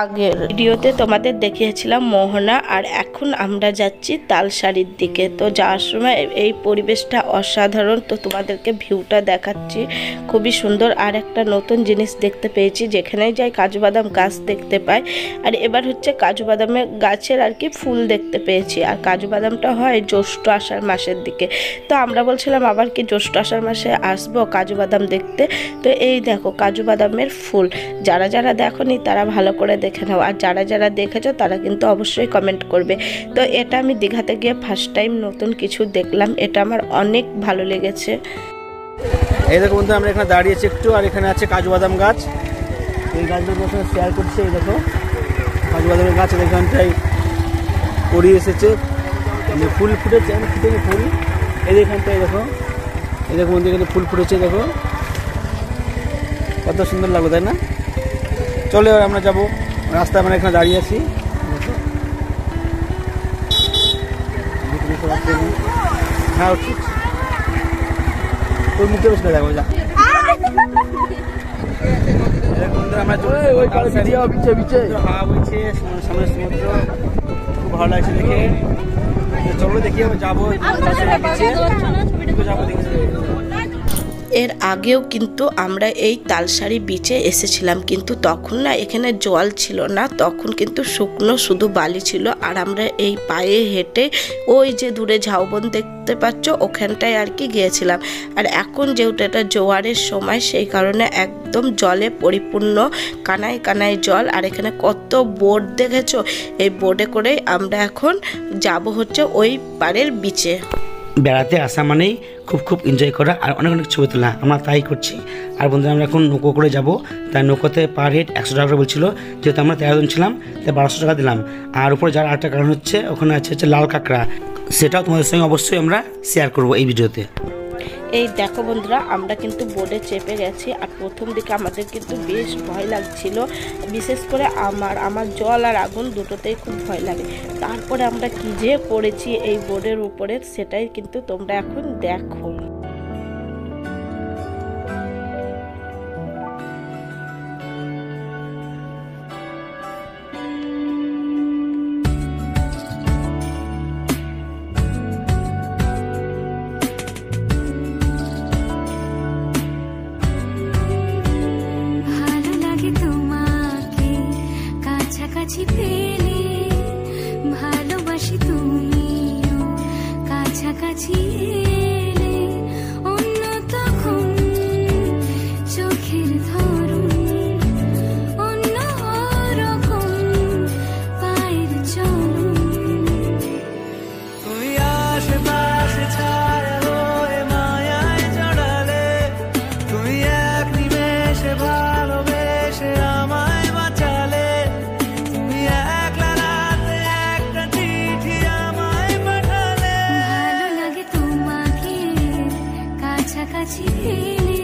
আগের ভিডিওতে তোমাদের দেখিয়েছিলাম মোহনা, আর এখন আমরা যাচ্ছি তালসারির দিকে। তো যাওয়ার সময় এই পরিবেশটা অসাধারণ, তো তোমাদেরকে ভিউটা দেখাচ্ছি, খুবই সুন্দর। আর একটা নতুন জিনিস দেখতে পেয়েছি, যেখানেই যাই কাজু বাদাম গাছ দেখতে পাই। আর এবার হচ্ছে কাজু বাদামের গাছের আর কি ফুল দেখতে পেয়েছি। আর কাজু বাদামটা হয় জ্যৈষ্ঠ আষাঢ় মাসের দিকে। তো আমরা বলছিলাম আবার কি জ্যৈষ্ঠ আষাঢ় মাসে আসবো কাজু বাদাম দেখতে। তো এই দেখো কাজু বাদামের ফুল, যারা যারা দেখোনি তারা ভালো করে দেখে নাও, আর যারা যারা দেখেছো তারা কিন্তু অবশ্যই কমেন্ট করবে। তো এটা আমি দীঘাতে গিয়ে ফার্স্ট টাইম নতুন কিছু দেখলাম, এটা আমার অনেক ভালো লেগেছে। এই দেখো বন্ধু, আমরা এখানে দাঁড়িয়েছি একটু, আর এখানে আছে কাজু বাদাম গাছ। এই গাছগুলো শেয়ার করছে। এই দেখো কাজু বাদামের গাছ এখানটায় পড়ে এসেছে, ফুল ফুটেছে, ফুটেছে ফুল। এই এখানটায় দেখো, এই দেখো বন্ধু এখানে ফুল ফুটেছে, দেখো কত সুন্দর লাগলো, তাই না? চলে আমরা যাবো রাস্তায়, আমরা এখানে দাঁড়িয়ে আছি। হ্যাঁ ঠিক, তোর মুখে বসে যাবো, যা হাওয়া বইছে, সামনে সমুদ্র, খুব ভালো লাগছে দেখে। চলো দেখি যাবো, যাবো দেখি। এর আগেও কিন্তু আমরা এই তালসারি বিচে এসেছিলাম, কিন্তু তখন না এখানে জল ছিল না, তখন কিন্তু শুকনো শুধু বালি ছিল। আর আমরা এই পায়ে হেঁটে ওই যে দূরে ঝাউবন দেখতে পাচ্ছ ওখানটায় আর কি গিয়েছিলাম। আর এখন যেহেতু এটা জোয়ারের সময়, সেই কারণে একদম জলে পরিপূর্ণ, কানায় কানায় জল। আর এখানে কত বোট দেখেছো, এই বোটে করেই আমরা এখন যাব হচ্ছে ওই পাড়ের বিচে। বেড়াতে আসা মানেই খুব এনজয় করা আর অনেক অনেক ছবি তোলা, আমরা তাই করছি। আর বন্ধুরা আমরা এখন নৌকো করে যাব, তাই নৌকোতে পার হেড 100 টাকা করে বলছিল, যেহেতু আমরা 13 জন ছিলাম তাই 1200 টাকা দিলাম। আর উপরে যার আরেকটা কারণ হচ্ছে ওখানে হচ্ছে লাল কাঁকড়া, সেটাও তোমাদের সঙ্গে অবশ্যই আমরা শেয়ার করবো এই ভিডিওতে। এই দেখো বন্ধুরা, আমরা কিন্তু বোটে চেপে গেছি। আর প্রথম দিকে আমাদের কিন্তু বেশ ভয় লাগছিল, বিশেষ করে আমার জল আর আগুন দুটোতেই খুব ভয় লাগে। তারপরে আমরা কি যে করেছি এই বোটের উপরে, সেটাই কিন্তু তোমরা এখন দেখো। ভালোবাসি তুমিও কাছাকাছি এলে, অন্য তখন চোখের ধরুন অন্য রকম পায়ের চলুন। তুই আশেপাশে ছায়া হয়ে মায়ায় জড়ালে, তুই এক নিমেষে ভালোবেসে আমায় বাঁচালে, তুমি একলা রাতে একটা চিঠি আমায় পাঠালে। ভালো লাগে তোমাকে কাছাকাছি পেলে,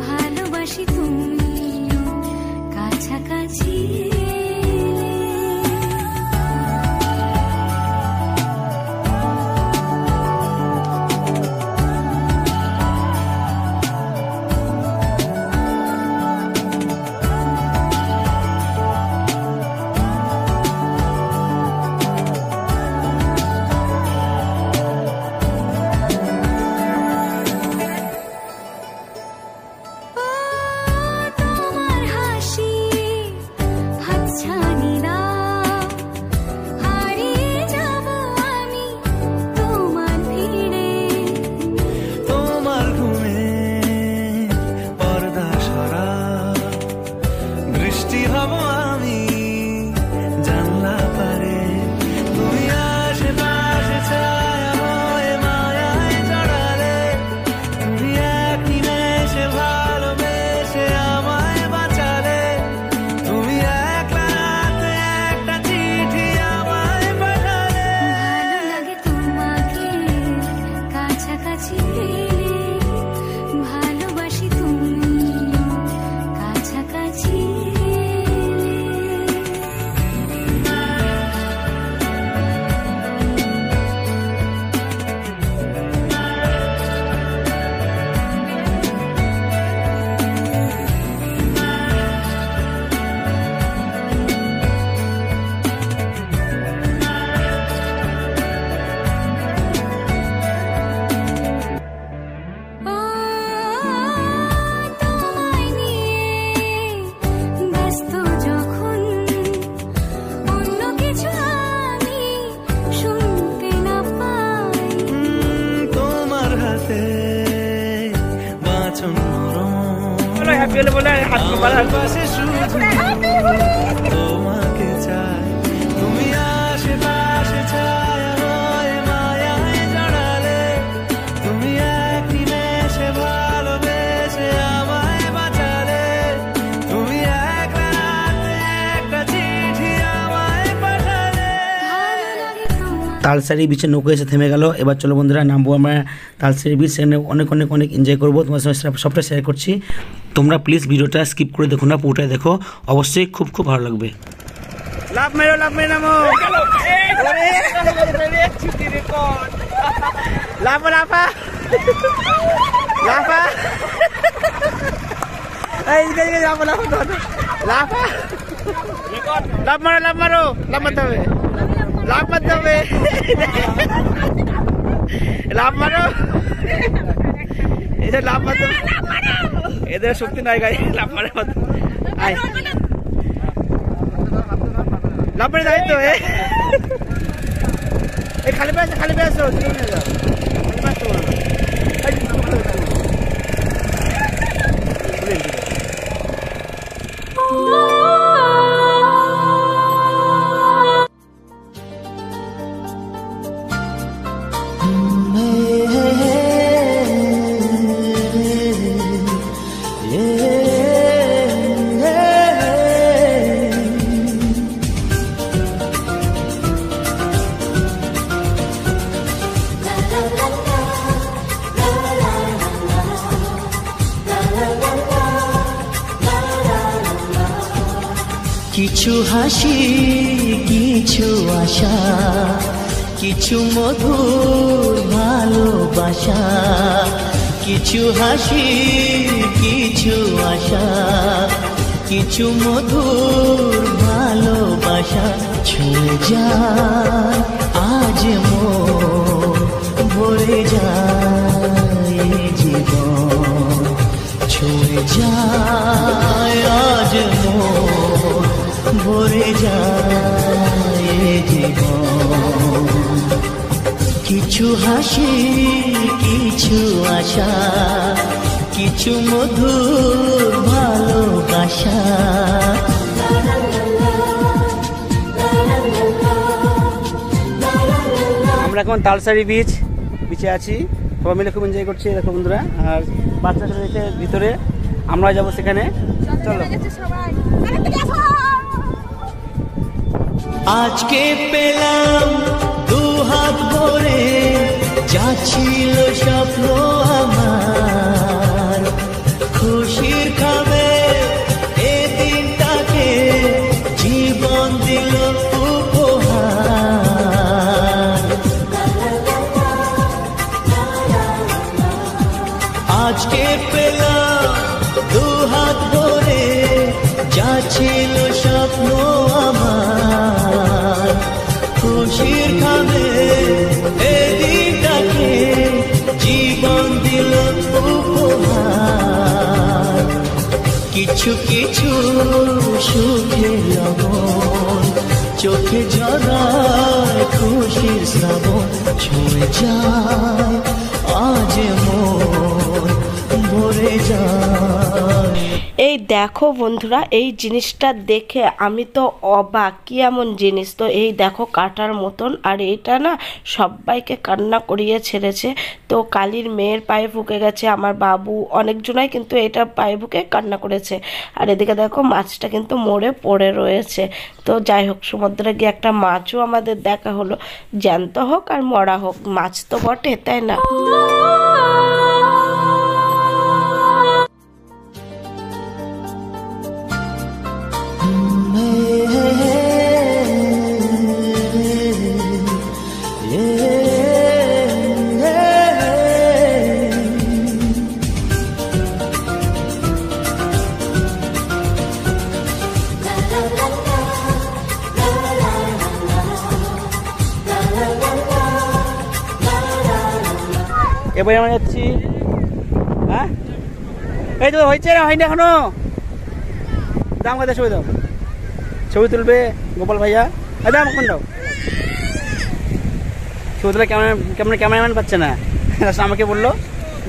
ভালোবাসি তুমিও কাছাকাছি এলে। তোমার হাসি হাতছানি দাও, হারিয়ে যাব আমি তোমার ভিড়ে। তোমার ঘুমে পর্দা সরা, বৃষ্টি হব আমি জানলা পারে। তুমি আশেপাশে ছায়া হয়ে মায়ায় জড়ালে, তুমি এক নিমেষে ভালোবেসে আমায় বাঁচালে, তুমি একলা রাতে একটা চিঠি আমায় পাঠালে। ভালো লাগে তোমাকে কাছাকাছি পেলে, ভালোবাসি তুমিও কাছাকাছি এলে। পাশে শুধু তোমাকে চাই, তুমি আশেপাশে ছায়া হয়ে মায়ায় জড়ালে, তুমি এক নিমেষে ভালোবেসে আমায় বাঁচালে, তুমি এক রাতে একটা চিঠি আমায় পাঠালে। তালসারি বিচে নৌকো এসে থেমে গেল। এবার চলো বন্ধুরা নামবো আমরা তালসারি বিচ, সেখানে অনেক অনেক অনেক এনজয় করবো, তোমার সঙ্গে সবটা শেয়ার করছি। তোমরা প্লিজ ভিডিওটা স্কিপ করে দেখো না, পুরোটাই দেখো, অবশ্যই খুব খুব ভালো লাগবে। লাভ মেরো নামো, লাফা লাফা লাফা, লাফা, লাভ মারো, লাভ মারতে হবে, লাভ মারতে হবে, লাভ মারো, এদের লাভ মারতে হবে, এদের শক্তি নাই গাই, লাভ মারে আয়, লাভ মারে যাই তো, খালি পেয়ে আসো, কিছু হাসি, কিছু আশা, কিছু মধুর ভালোবাসা, কিছু হাসি, কিছু আশা, কিছু মধুর ভালোবাসা, ছুঁয়ে যায় আজ মন, ভরে যায় জীবন, ছুঁয়ে যায় আজ মন, ভরে যায় জীবন। কিছু হাসি, কিছু আশা, কিছু মধুর ভালোবাসা। আমরা এখন তালসারি বিচে আছি, সবাই মিলে খুব এনজয় করছি, দেখো বন্ধুরা। আর বাচ্চা চলে গেছে ভিতরে, আমরা যাবো সেখানে, চলো। আজকে পেলাম দু হাত ভরে, যা ছিল স্বপ্ন আমার, খুশির খাবে এ দিনটাকে জীবন দিল উপহার। আজকে পেলাম দু হাত ভরে, যা ছিল স্বপ্ন আমার, খুশির খাবে এ দিনটাকে জীবন দিল উপহার। কিছু কিছু সুখে লবণ, চোখে ঝরায় খুশির শ্রাবণ, ছুঁয়ে যায় আজ মন, ভরে যায়। এই দেখো বন্ধুরা, এই জিনিসটা দেখে আমি তো অবাক, কি এমন জিনিস! তো এই দেখো কাটার মতন, আর এইটা না সবাইকে কান্না করিয়ে ছেড়েছে। তো কালীর মেয়ের পায়ে ফুকে গেছে, আমার বাবু, অনেকজনাই কিন্তু এটা পায়ে ফুকে কান্না করেছে। আর এদিকে দেখো মাছটা কিন্তু মরে পড়ে রয়েছে। তো যাই হোক, সমুদ্রে গিয়ে একটা মাছও আমাদের দেখা হলো, জ্যান্ত হোক আর মরা হোক, মাছ তো বটে, তাই না? এবারে আমরা যাচ্ছি, হ্যাঁ এই তো হয়েছে না, হয়নি এখনো, দাম কথা ছবি দাও, ছবি তুলবে গোপাল ভাইয়া, দাম এখন দাও, ছবি তুলে ক্যামেরাম্যান পাচ্ছে না, আমাকে বললো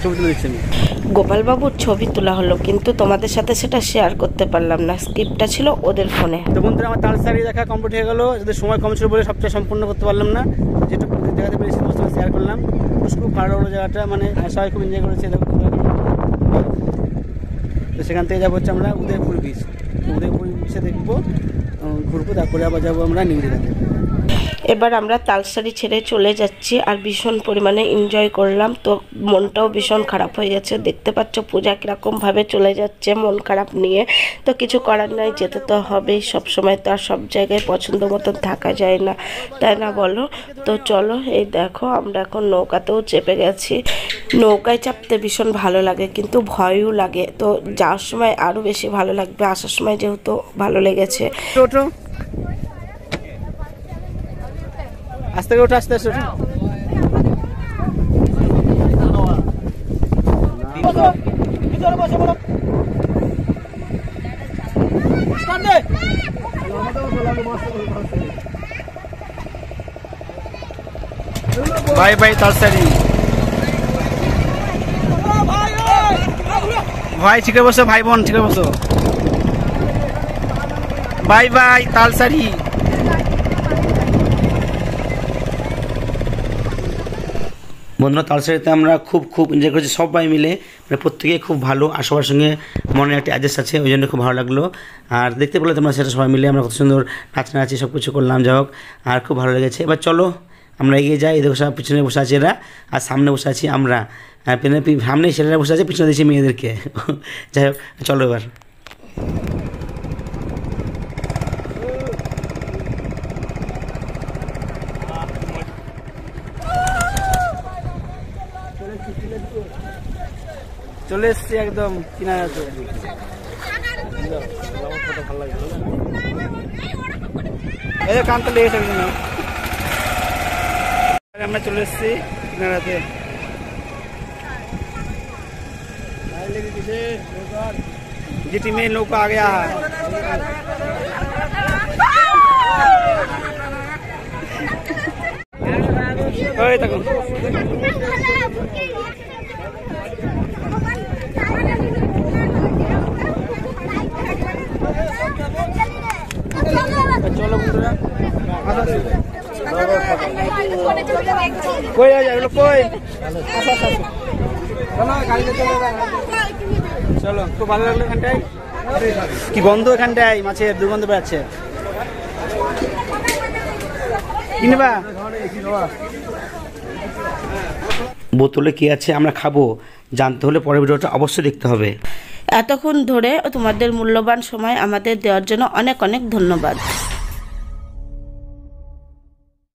ছবি তুলে দিচ্ছি আমি। গোপালবাবুর ছবি তোলা হলো, কিন্তু তোমাদের সাথে সেটা শেয়ার করতে পারলাম না, স্ক্রিপ্টটা ছিল ওদের ফোনে। তো বন্ধুরা আমার তালসারি দেখা কমপ্লিট হয়ে গেল, যদি সময় কম ছিল বলে সবটা সম্পূর্ণ করতে পারলাম না, যেটুকু দেখাতে পেরেছি সমস্ত শেয়ার করলাম। খুব ভালো লাগলো জায়গাটা, মানে সবাই খুব এনজয় করেছে। তো সেখান থেকে যাবো হচ্ছে আমরা উদয়পুর বিচ, উদয়পুর বিচে দেখবো, ঘুরবো, তারপরে আবার যাবো আমরা নিউ দীঘাতে। এবার আমরা তালসারি ছেড়ে চলে যাচ্ছি, আর ভীষণ পরিমাণে এনজয় করলাম। তো মনটাও ভীষণ খারাপ হয়ে গেছে, দেখতে পাচ্ছ পূজা কীরকমভাবে চলে যাচ্ছে মন খারাপ নিয়ে। তো কিছু করার নাই, যেতে তো হবেই, সবসময় তো আর সব জায়গায় পছন্দ মতন থাকা যায় না, তাই না বলো? তো চলো, এই দেখো আমরা এখন নৌকাতেও চেপে গেছি। নৌকায় চাপতে ভীষণ ভালো লাগে, কিন্তু ভয়ও লাগে। তো যাওয়ার সময় আরও বেশি ভালো লাগবে, আসার সময় যেহেতু ভালো লেগেছে। আস্তে করে ওঠো, আস্তে আস্তে ওঠো। Bye bye Talsari. ভাই ঠিক বসো, ভাই বোন ঠিক বসো। Bye bye Talsari. বন্ধুরা তালসারিতে আমরা খুব এনজয় করেছি সবাই মিলে, মানে প্রত্যেকেই খুব ভালো, আর সবার সঙ্গে মনে একটা অ্যাডজাস্ট আছে, ওই জন্য খুব ভালো লাগলো। আর দেখতে পেলে তোমরা সেটা সবাই মিলে আমরা কত সুন্দর নাচানাচি সব কিছু করলাম, যাই হোক, আর খুব ভালো লেগেছে। এবার চলো আমরা এগিয়ে যাই। এদের সব পিছনে বসে আছে এরা, আর সামনে বসে আছি আমরা, আর সামনে ছেলেরা বসে আছে, পিছনে দিয়েছি মেয়েদেরকে। যাই হোক চলো এবার। চলে এসছি একদম কিনারাতে। এই কানটা লেগেছে না, আমরা চলে এসছি কিনারাতে। যেটি মেয়ে নৌকা আগে থাকুন। চলো বন্ধুরা, কই এগুলো কই? চলো, খুব ভালো লাগলো এখানটায়। কি গন্ধ এখানটায়, মাছের দুর্গন্ধ বেড়াচ্ছে। কিনবা বোতলে কি আছে আমরা খাবো, জানতে হলে পরের ভিডিওটা অবশ্যই দেখতে হবে। এতক্ষণ ধরে তোমাদের মূল্যবান সময় আমাদের দেওয়ার জন্য অনেক অনেক ধন্যবাদ।